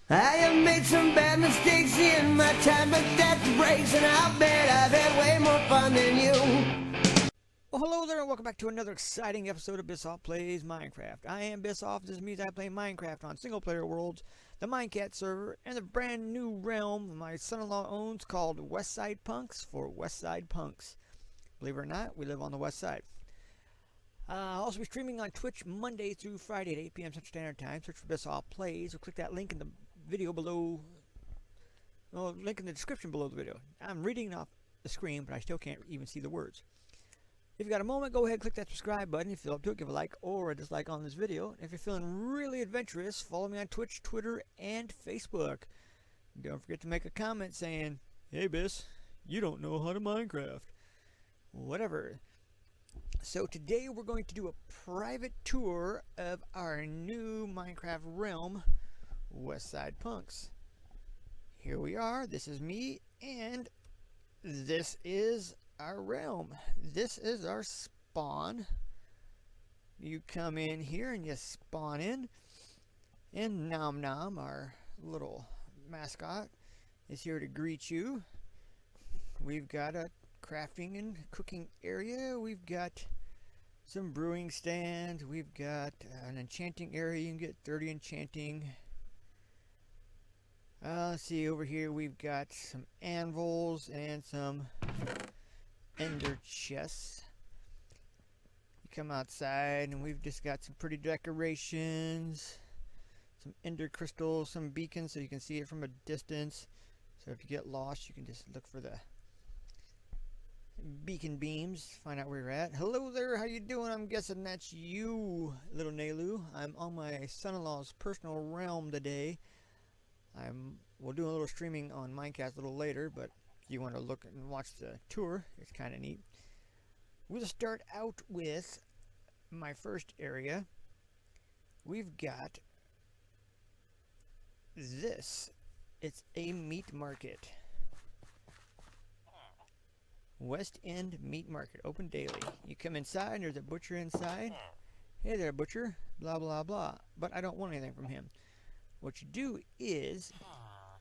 I have made some bad mistakes in my time, but that breaks, and I'll bet I've had way more fun than you. Well, hello there, and welcome back to another exciting episode of Bissoff Plays Minecraft. I am Bissoff. This means I play Minecraft on single-player worlds, the Minecats Server, and the brand new realm my son-in-law owns called Westside Punks for Westside Punks. Believe it or not, we live on the west side. I'll also be streaming on Twitch Monday through Friday at 8 p.m. Central Standard Time. Search for Bissoff Plays, or click that link in the video below, well, link in the description below the video. I'm reading off the screen, but I still can't even see the words. If you got a moment, go ahead and click that subscribe button. If you feel up to it, give a like or a dislike on this video. If you're feeling really adventurous, follow me on Twitch, Twitter, and Facebook. Don't forget to make a comment saying, "Hey, Biss, you don't know how to Minecraft." Whatever. So today we're going to do a private tour of our new Minecraft realm, Westside Punks. Here we are. This is me, and this is our realm. This is our spawn. You come in here and you spawn in, and Nom Nom, our little mascot, is here to greet you. We've got a crafting and cooking area. We've got some brewing stands. We've got an enchanting area. You can get 30 enchanting. Let's see, over here we've got some anvils and some ender chests. You come outside and we've just got some pretty decorations, some ender crystals, some beacons so you can see it from a distance. So if you get lost, you can just look for the beacon beams, find out where you're at. Hello there, how you doing? I'm guessing that's you, little Nalu. I'm on my son-in-law's personal realm today. We'll do a little streaming on Minecast a little later, but if you want to look and watch the tour, it's kind of neat. We'll start out with my first area. We've got this. It's a meat market. West End Meat Market, open daily. You come inside, there's a butcher inside. Hey there, butcher. Blah, blah, blah. But I don't want anything from him. What you do is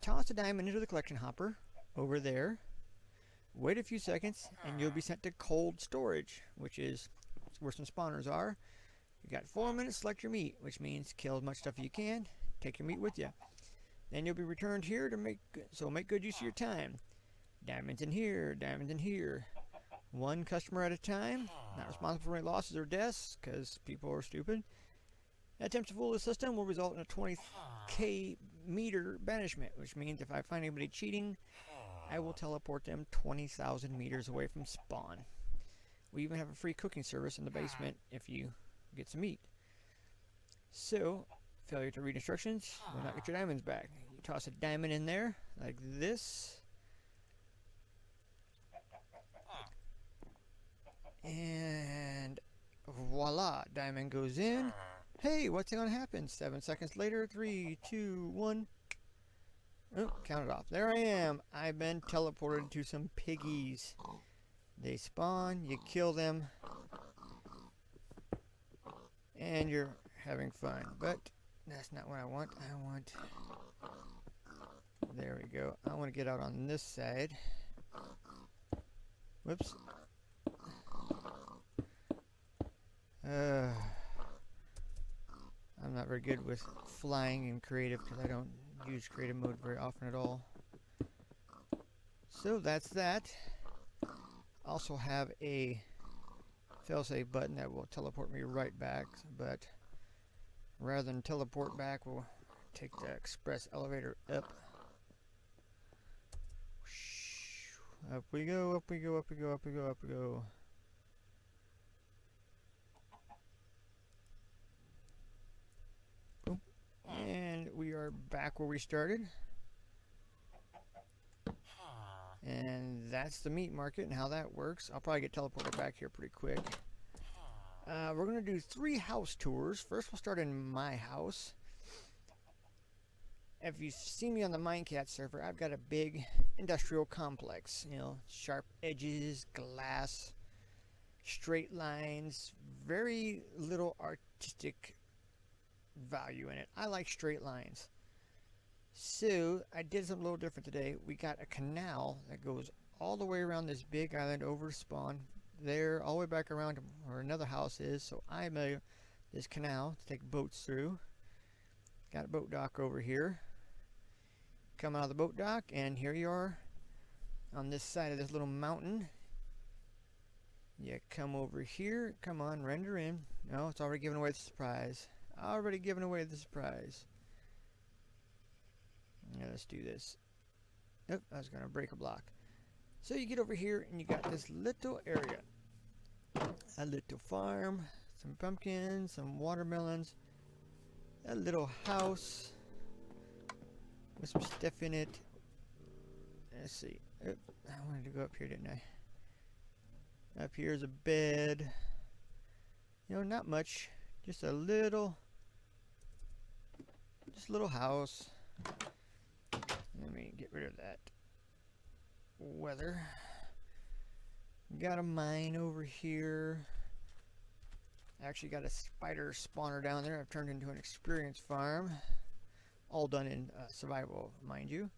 toss a diamond into the collection hopper over there. Wait a few seconds, and you'll be sent to cold storage, which is where some spawners are. You got 4 minutes to select your meat, which means kill as much stuff as you can. Take your meat with you. Then you'll be returned here to make good use of your time. Diamonds in here, diamonds in here. One customer at a time. Not responsible for any losses or deaths, because people are stupid. Attempts to fool the system will result in a 20k meter banishment, which means if I find anybody cheating, I will teleport them 20,000 meters away from spawn. We even have a free cooking service in the basement if you get some meat. So, failure to read instructions will not get your diamonds back. You toss a diamond in there, like this. And voila, diamond goes in. Hey, what's going to happen? 7 seconds later, 3, 2, 1. Oh, count it off. There I am. I've been teleported to some piggies. They spawn, you kill them, and you're having fun. But that's not what I want. There we go. I want to get out on this side. Whoops. I'm not very good with flying in creative because I don't use creative mode very often at all. So that's that. Also have a failsafe button that will teleport me right back, but rather than teleport back, we'll take the express elevator up. Up we go, up we go, up we go, up we go, up we go. And we are back where we started. And that's the meat market and how that works. I'll probably get teleported back here pretty quick. We're going to do 3 house tours. First we'll start in my house. If you've seen me on the Minecats server, I've got a big industrial complex. You know, sharp edges, glass, straight lines, very little artistic value in it. I like straight lines. So I did something a little different today. We got a canal that goes all the way around this big island over spawn, there all the way back around to where another house is. So I made this canal to take boats through. Got a boat dock over here. Come out of the boat dock, and here you are on this side of this little mountain. You come over here. Come on, render in. No, it's already giving away the surprise. Already giving away the surprise. Now let's do this. Nope, I was gonna break a block. So you get over here and you got this little area. A little farm, some pumpkins, some watermelons, a little house with some stuff in it. Let's see. Oop, I wanted to go up here, didn't I? Up here's a bed. You know, not much. Just a little house. Let me get rid of that weather. Got a mine over here. Actually got a spider spawner down there. I've turned into an experience farm. All done in survival, mind you.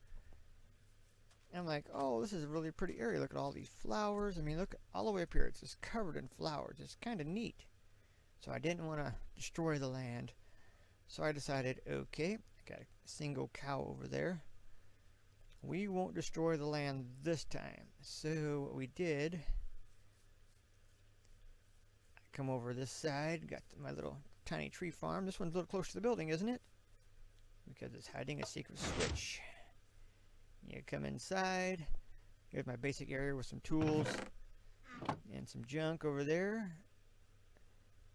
And I'm like, oh, this is a really pretty area. Look at all these flowers. I mean, look all the way up here. It's just covered in flowers. It's kind of neat. So I didn't want to destroy the land. So I decided, okay, I got a single cow over there. We won't destroy the land this time. So what we did, I come over this side, got my little tiny tree farm. This one's a little close to the building, isn't it? Because it's hiding a secret switch. You come inside. Here's my basic area with some tools and some junk over there.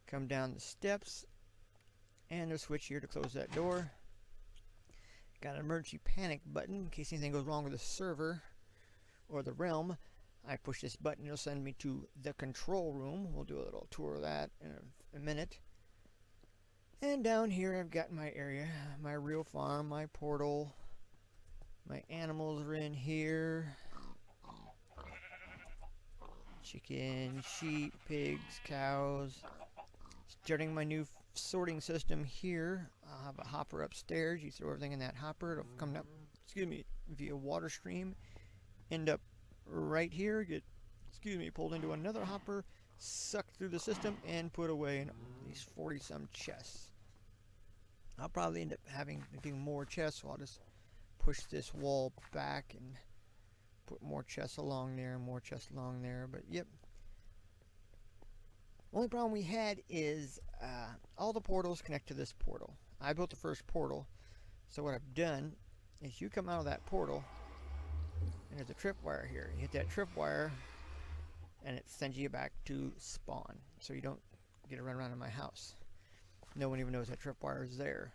Come down the steps, and there's a switch here to close that door. Got an emergency panic button in case anything goes wrong with the server or the realm. I push this button, it'll send me to the control room. We'll do a little tour of that in a minute. And down here I've got my area, my real farm, my portal. My animals are in here. Chicken, sheep, pigs, cows. Starting my new sorting system here. I'll have a hopper upstairs. You throw everything in that hopper. It'll come up, excuse me, via water stream. End up right here. Get, excuse me, pulled into another hopper. Sucked through the system and put away in these 40-some chests. I'll probably end up having to do more chests. So I'll just push this wall back and put more chests along there and more chests along there. But yep. Only problem we had is all the portals connect to this portal. I built the first portal, so what I've done is you come out of that portal and there's a tripwire here. You hit that tripwire and it sends you back to spawn, so you don't get to run around in my house. No one even knows that tripwire is there.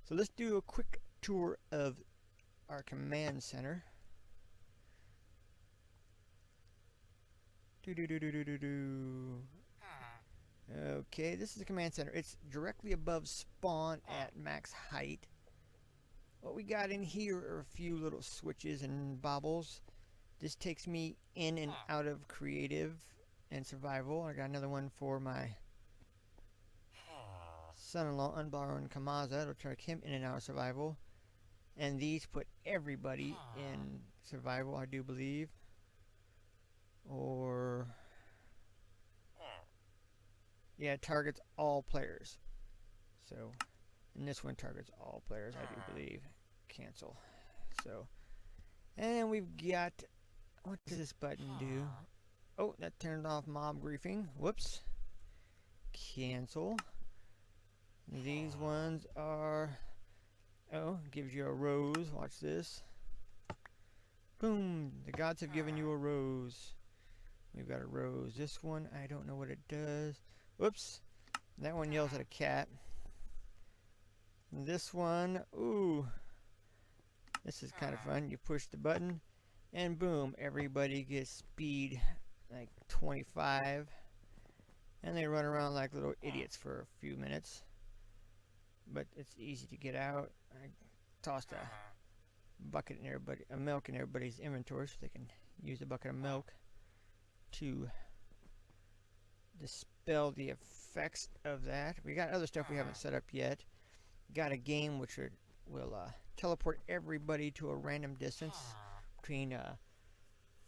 So let's do a quick tour of our command center. Okay, this is the command center. It's directly above spawn at max height. What we got in here are a few little switches and bobbles. This takes me in and out of creative and survival. I got another one for my son-in-law, Unborrowed Kamaza. It'll take him in and out of survival. And these put everybody in survival, I do believe. Or yeah, it targets all players. So, and this one targets all players, I do believe. Cancel. So, and we've got, what does this button do? Oh, that turned off mob griefing. Whoops. Cancel. These ones are, oh, gives you a rose. Watch this. Boom. The gods have given you a rose. We've got a rose. This one, I don't know what it does. Whoops. That one yells at a cat. And this one, ooh. This is kind of fun. You push the button, and boom, everybody gets speed like 25. And they run around like little idiots for a few minutes. But it's easy to get out. I tossed a bucket in everybody, a milk in everybody's inventory so they can use a bucket of milk to dispel the effects of that. We got other stuff we haven't set up yet. Got a game which will teleport everybody to a random distance between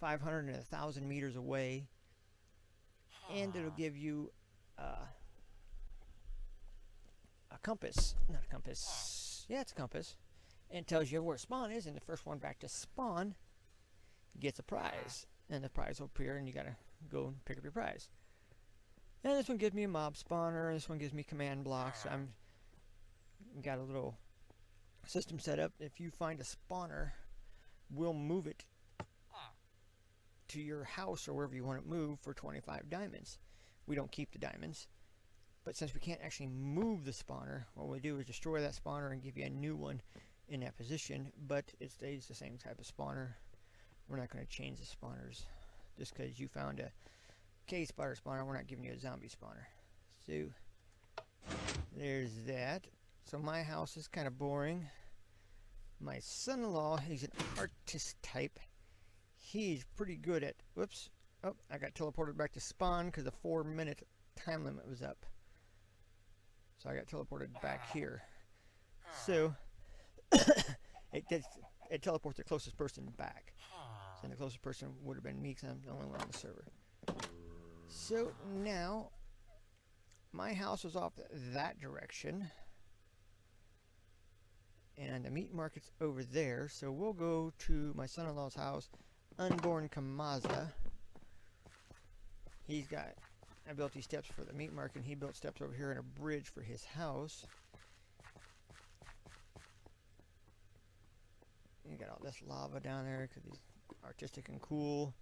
500 and 1,000 meters away, and it'll give you a compass. Not a compass. Yeah, it's a compass. And it tells you where spawn is, and the first one back to spawn gets a prize. And the prize will appear, and you gotta go and pick up your prize. And this one gives me a mob spawner. This one gives me command blocks. I'm got a little system set up. If you find a spawner, we'll move it to your house or wherever you want it moved for 25 diamonds. We don't keep the diamonds. But since we can't actually move the spawner, what we do is destroy that spawner and give you a new one in that position, but it stays the same type of spawner. We're not going to change the spawners. Just because you found a cave spider spawner, we're not giving you a zombie spawner. So, there's that. So my house is kind of boring. My son-in-law, he's an artist type. He's pretty good at... Whoops. Oh, I got teleported back to spawn because the 4-minute time limit was up. So I got teleported back here. So it teleports the closest person back. So the closest person would have been me because I'm the only one on the server. So now my house is off that direction. And the meat market's over there. So we'll go to my son-in-law's house, Unborn Kamaza. I built these steps for the meat market, and he built steps over here and a bridge for his house. You got all this lava down there because he's artistic and cool.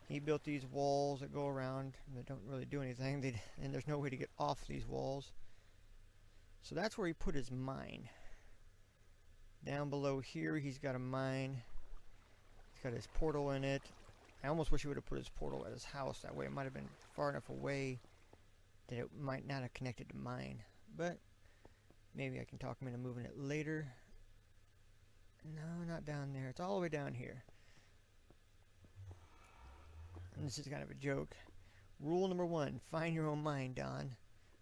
He built these walls that go around and they don't really do anything. And there's no way to get off these walls. So that's where he put his mine. Down below here, he's got a mine. He's got his portal in it. I almost wish he would have put his portal at his house. That way it might have been far enough away that it might not have connected to mine. But maybe I can talk him into moving it later. No, not down there. It's all the way down here. And this is kind of a joke. Rule number 1, find your own mine, Don.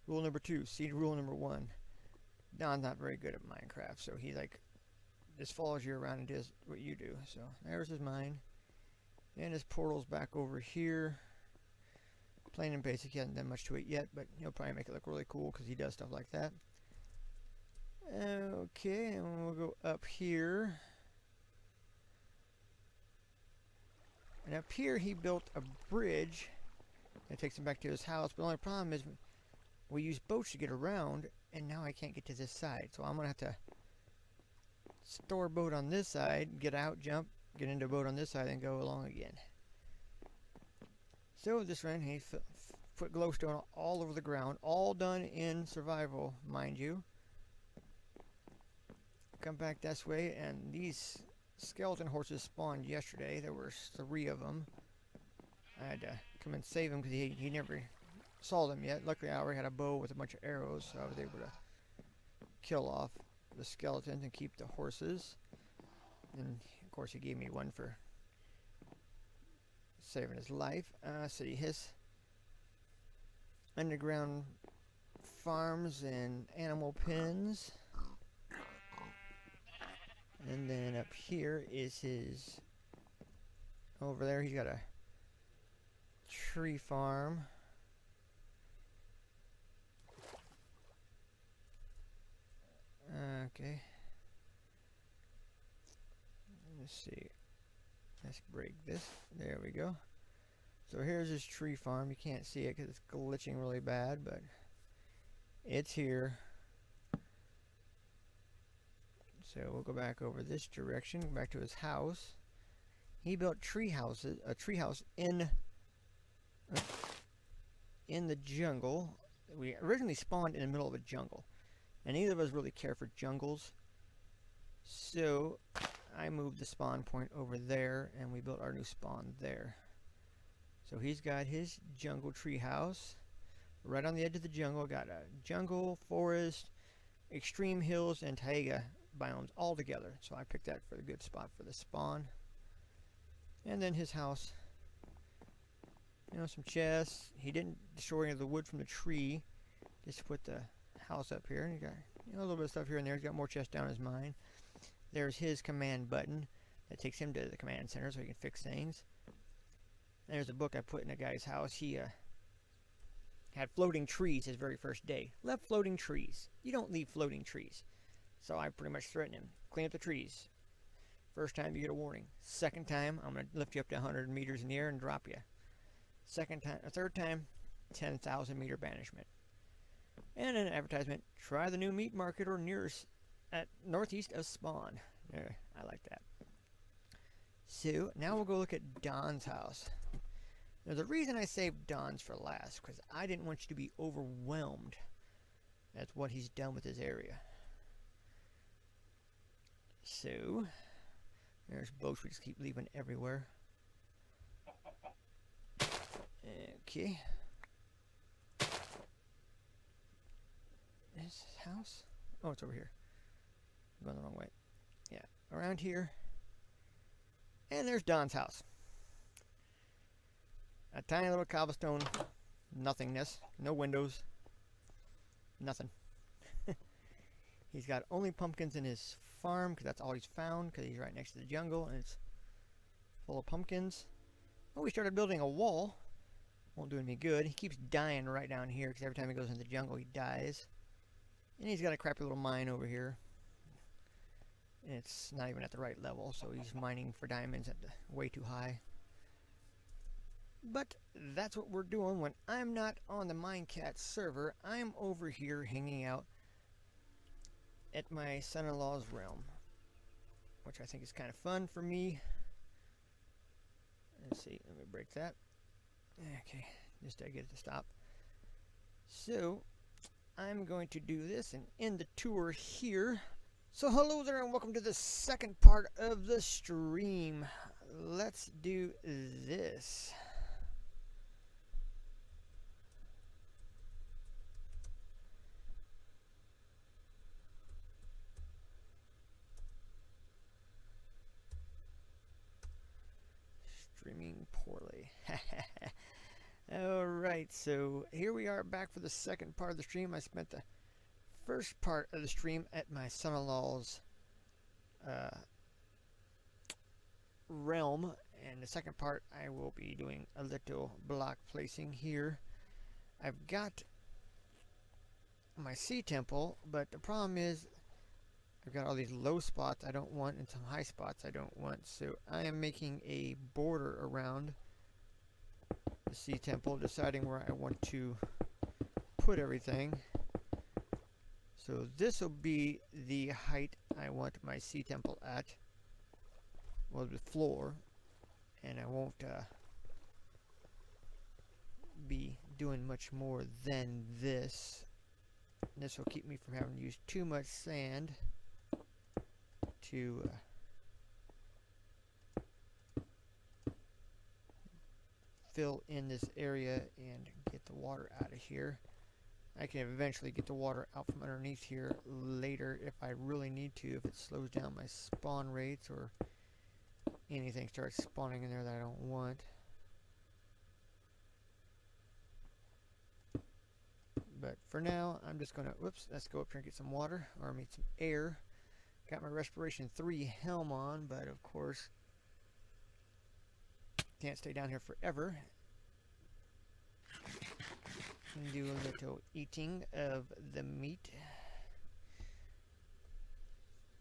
Rule number 2, see rule number 1. Don's not very good at Minecraft, so he just follows you around and does what you do. So there's his mine. And his portal's back over here. Plain and basic, he hasn't done much to it yet, but he'll probably make it look really cool because he does stuff like that. Okay, and we'll go up here. And up here he built a bridge that takes him back to his house, but the only problem is we use boats to get around, and now I can't get to this side. So I'm going to have to store a boat on this side, get out, jump, get into a boat on this side, and go along again. So this run, he put glowstone all over the ground, all done in survival, mind you. Come back this way, and these skeleton horses spawned yesterday. There were 3 of them. I had to come and save him because he never saw them yet. Luckily, I already had a bow with a bunch of arrows, so I was able to kill off the skeletons and keep the horses. And of course, he gave me one for saving his life. So his underground farms and animal pens. And then up here is his, over there he's got a tree farm. Okay. Let's see. Let's break this. There we go. So here's his tree farm. You can't see it because it's glitching really bad, but it's here. So we'll go back over this direction, back to his house. He built a tree house in the jungle. We originally spawned in the middle of a jungle, and neither of us really care for jungles. So I moved the spawn point over there, and we built our new spawn there. So he's got his jungle tree house right on the edge of the jungle. Got a jungle, forest, extreme hills, and taiga biomes all together. So I picked that for the good spot for the spawn. And then his house, you know, some chests. He didn't destroy any of the wood from the tree, just put the house up here, and you got, You know, a little bit of stuff here and there. He's got more chests down his mine. There's his command button that takes him to the command center so he can fix things. There's a book I put in a guy's house. He had floating trees his very first day. Left floating trees. You don't leave floating trees. So I pretty much threatened him. Clean up the trees. First time you get a warning. Second time, I'm going to lift you up to 100 meters in the air and drop you. Second time, third time, 10,000 meter banishment. And an advertisement, try the new meat market or nearest at northeast of Spawn. There, I like that. So now we'll go look at Don's house. There's a reason I saved Don's for last, because I didn't want you to be overwhelmed at what he's done with his area. So there's boats we just keep leaving everywhere. Okay. Is his house? Oh, it's over here. I'm going the wrong way. Yeah, around here. And there's Don's house. A tiny little cobblestone nothingness. No windows. Nothing. He's got only pumpkins in his farm because that's all he's found, because he's right next to the jungle and it's full of pumpkins. Oh, we started building a wall. Won't do any good. He keeps dying right down here because every time he goes into the jungle he dies. And he's got a crappy little mine over here. And it's not even at the right level, so he's mining for diamonds at the way too high. But that's what we're doing when I'm not on the Minecats server. I'm over here hanging out at my son-in-law's realm, which I think is kind of fun for me. Let's see, let me break that. Okay, just to get it to stop. So I'm going to do this and end the tour here. So hello there and welcome to the second part of the stream. Let's do this. Streaming poorly. Alright, so here we are back for the second part of the stream. I spent the first part of the stream at my son-in-law's realm, and the second part I will be doing a little block placing here. I've got my sea temple, but the problem is I've got all these low spots I don't want and some high spots I don't want, so I am making a border around the sea temple, deciding where I want to put everything. So this will be the height I want my sea temple at, well, the floor, and I won't be doing much more than this. This will keep me from having to use too much sand to fill in this area and get the water out of here. I can eventually get the water out from underneath here later if I really need to, if it slows down my spawn rates or anything starts spawning in there that I don't want. But for now, I'm just gonna, whoops, let's go up here and get some water, or meet some air. Got my Respiration 3 helm on, but of course, can't stay down here forever. And do a little eating of the meat.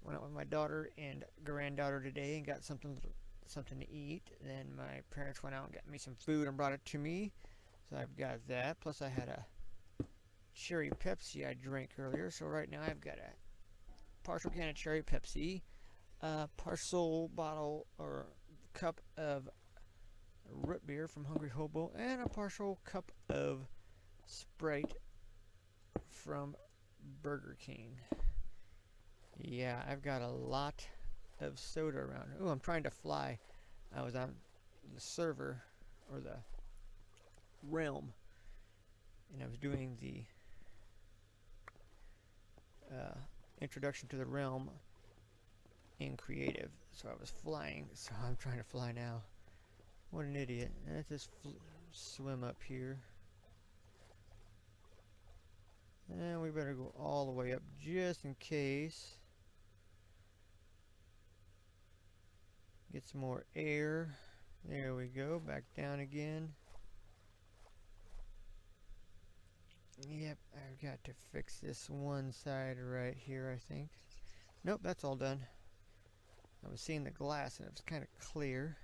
Went out with my daughter and granddaughter today and got something to eat. Then my parents went out and got me some food and brought it to me. So I've got that. Plus I had a cherry Pepsi I drank earlier. So right now I've got a partial can of cherry Pepsi, a partial bottle or cup of root beer from Hungry Hobo, and a partial cup of Sprite from Burger King. Yeah, I've got a lot of soda around. Oh, I'm trying to fly. I was on the server, or the realm, and I was doing the introduction to the realm in creative, so I was flying, so I'm trying to fly now. What an idiot. Let's just swim up here. And we better go all the way up just in case. Get some more air. There we go. Back down again. Yep, I've got to fix this one side right here, I think. Nope, that's all done. I was seeing the glass and it was kind of clear.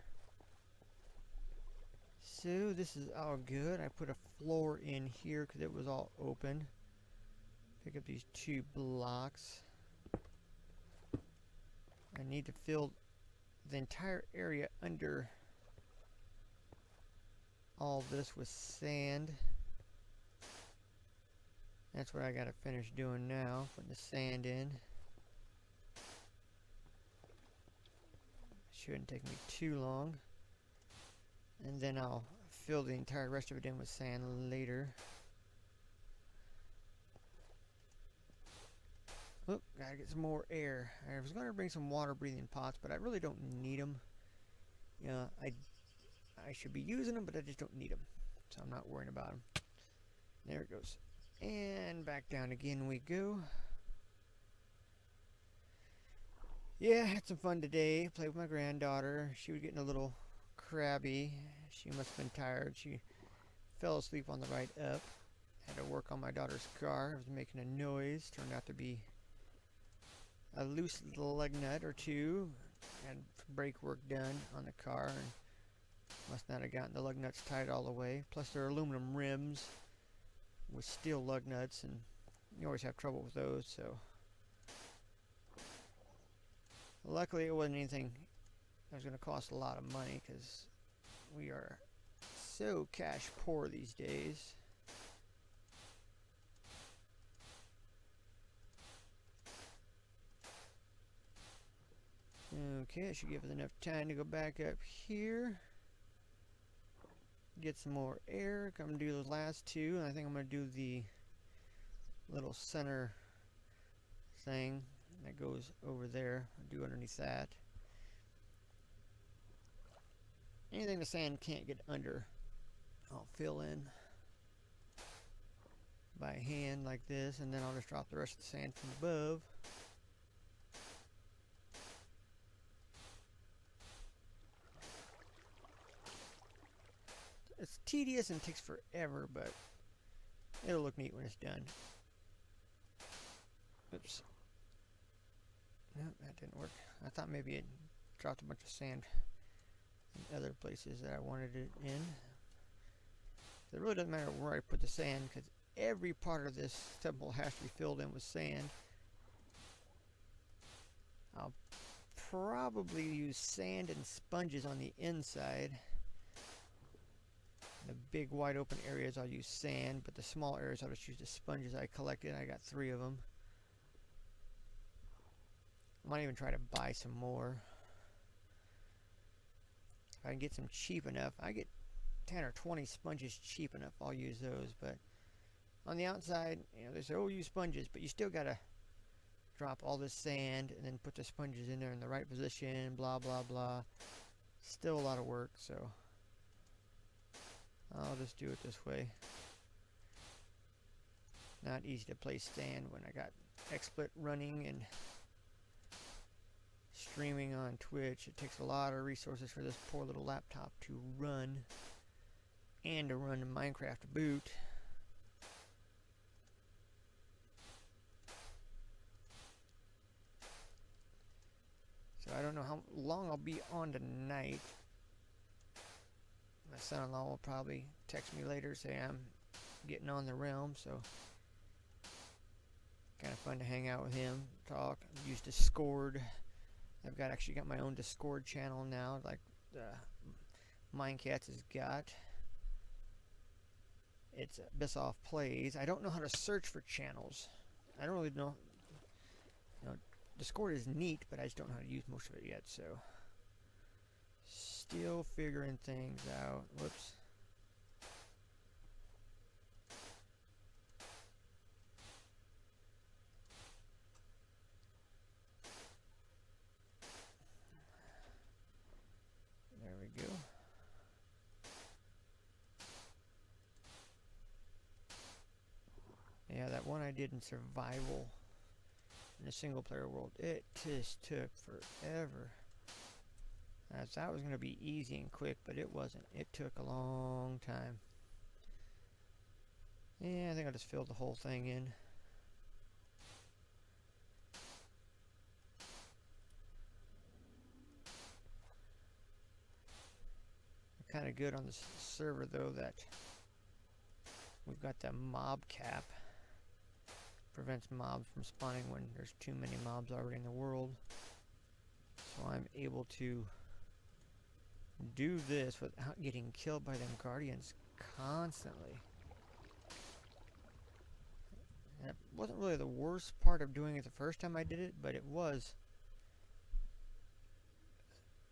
So this is all good. I put a floor in here because it was all open. Pick up these 2 blocks. I need to fill the entire area under all this with sand. That's what I gotta finish doing now, putting the sand in. Shouldn't take me too long. And then I'll fill the entire rest of it in with sand later. Oop, gotta get some more air. I was gonna bring some water breathing pots, but I really don't need them. You know, I should be using them, but I just don't need them. So I'm not worrying about them. There it goes. And back down again we go. Yeah, I had some fun today. Played with my granddaughter. She was getting a little crabby. She must have been tired. She fell asleep on the ride up. Had to work on my daughter's car. It was making a noise. Turned out to be a loose lug nut or 2. Had brake work done on the car. And must not have gotten the lug nuts tied all the way. Plus they're aluminum rims with steel lug nuts, and you always have trouble with those, so luckily it wasn't anything that was going to cost a lot of money, because we are so cash poor these days. Okay, I should give it enough time to go back up here, get some more air, come and do those last 2, and I think I'm going to do the little center thing that goes over there. I'll do underneath that. Anything the sand can't get under, I'll fill in by hand like this, and then I'll just drop the rest of the sand from above. It's tedious and takes forever, but it'll look neat when it's done. Oops. Nope, that didn't work. I thought maybe it dropped a bunch of sand in other places that I wanted it in. It really doesn't matter where I put the sand, because every part of this temple has to be filled in with sand. I'll probably use sand and sponges on the inside. The big wide open areas I'll use sand, but the small areas I'll just use the sponges I collected. I got 3 of them. I might even try to buy some more. If I can get some cheap enough, I get 10 or 20 sponges cheap enough, I'll use those. But on the outside, you know, they say, oh, use sponges, but you still gotta drop all this sand and then put the sponges in there in the right position, blah blah blah. Still a lot of work, so I'll just do it this way. Not easy to place sand when I got XSplit running and streaming on Twitch. It takes a lot of resources for this poor little laptop to run, and to run Minecraft boot. So I don't know how long I'll be on tonight. My son-in-law will probably text me later, say I'm getting on the realm, so kind of fun to hang out with him, talk, use Discord. I've actually got my own Discord channel now, like Minecats has got. It's Bissoff Plays. I don't know how to search for channels. I don't really know. You know, Discord is neat, but I just don't know how to use most of it yet, so still figuring things out. Whoops. There we go. Yeah, that one I did in survival in the single player world, it just took forever. I thought it was going to be easy and quick, but it wasn't. It took a long time. Yeah, I think I'll just fill the whole thing in. Kind of good on this server though that we've got that mob cap. Prevents mobs from spawning when there's too many mobs already in the world. So I'm able to do this without getting killed by them guardians constantly. That wasn't really the worst part of doing it the first time I did it, but it was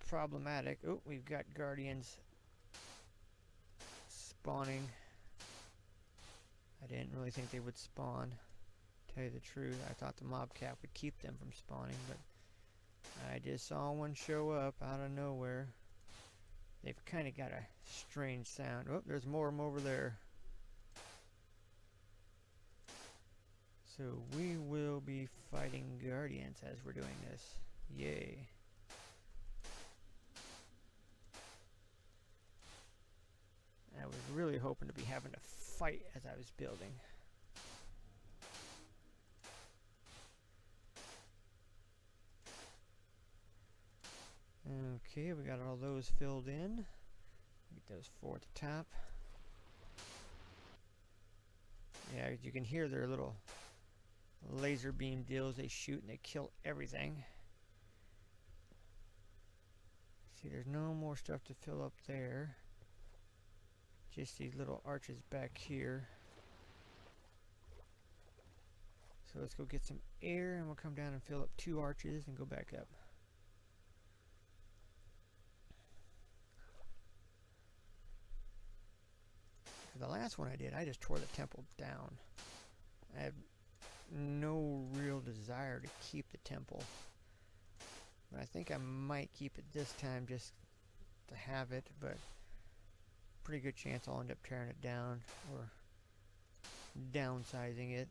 problematic. Oh, we've got guardians spawning. I didn't really think they would spawn. To tell you the truth, I thought the mob cap would keep them from spawning, but I just saw one show up out of nowhere. They've kind of got a strange sound. Oh, there's more of them over there. So we will be fighting guardians as we're doing this. Yay. I was really hoping to be having to fight as I was building. Okay, we got all those filled in. Get those 4 at the top. Yeah, you can hear their little laser beam deals. They shoot and they kill everything. See, there's no more stuff to fill up there. Just these little arches back here. So let's go get some air and we'll come down and fill up 2 arches and go back up. The last one I did, I just tore the temple down. I have no real desire to keep the temple. But I think I might keep it this time just to have it, but pretty good chance I'll end up tearing it down or downsizing it.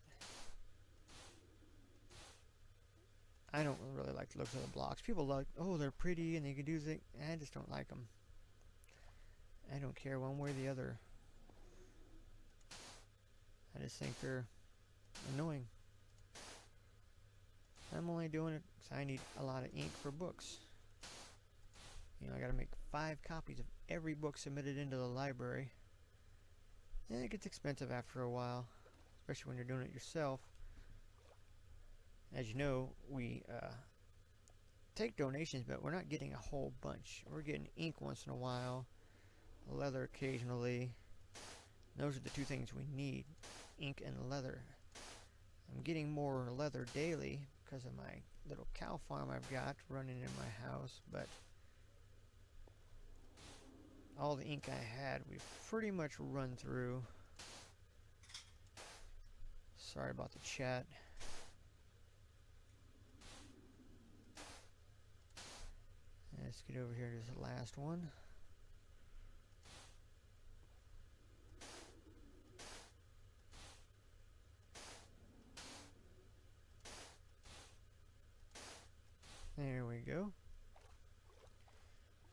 I don't really like the looks of the blocks. People like, oh, they're pretty and they can do things. I just don't like them. I don't care one way or the other. I just think they're annoying. I'm only doing it because I need a lot of ink for books. You know, I gotta make 5 copies of every book submitted into the library. And it gets expensive after a while, especially when you're doing it yourself. As you know, we take donations, but we're not getting a whole bunch. We're getting ink once in a while, leather occasionally. Those are the 2 things we need, ink and leather. I'm getting more leather daily because of my little cow farm I've got running in my house, but all the ink I had, we've pretty much run through. Sorry about the chat. Let's get over here to the last one. There we go.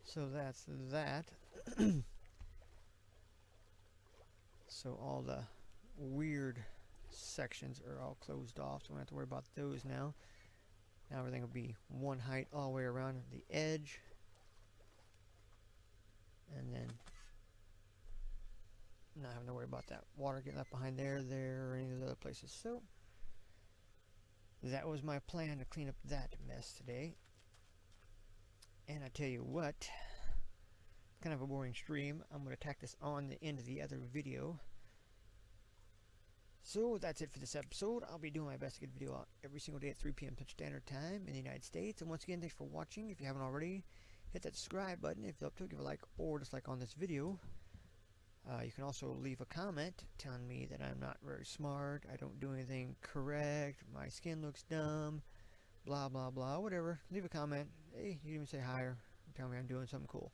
So that's that. So all the weird sections are all closed off, so we don't have to worry about those now. Now everything will be one height all the way around the edge. And then not having to worry about that water getting left behind there, or any of those other places. So that was my plan, to clean up that mess today. And I tell you what, kind of a boring stream. I'm going to tack this on the end of the other video. So that's it for this episode. I'll be doing my best to get a video out every single day at 3 p.m. Central Standard Time in the United States. And once again, thanks for watching. If you haven't already, hit that subscribe button. If you're up to it, give a like or dislike on this video. You can also leave a comment telling me that I'm not very smart, I don't do anything correct, my skin looks dumb, blah blah blah, whatever. Leave a comment. Hey, you can even say hi or tell me I'm doing something cool.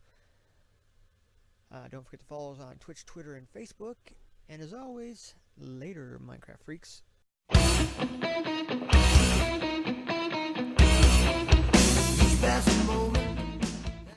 Don't forget to follow us on Twitch, Twitter, and Facebook. And as always, later, Minecraft freaks.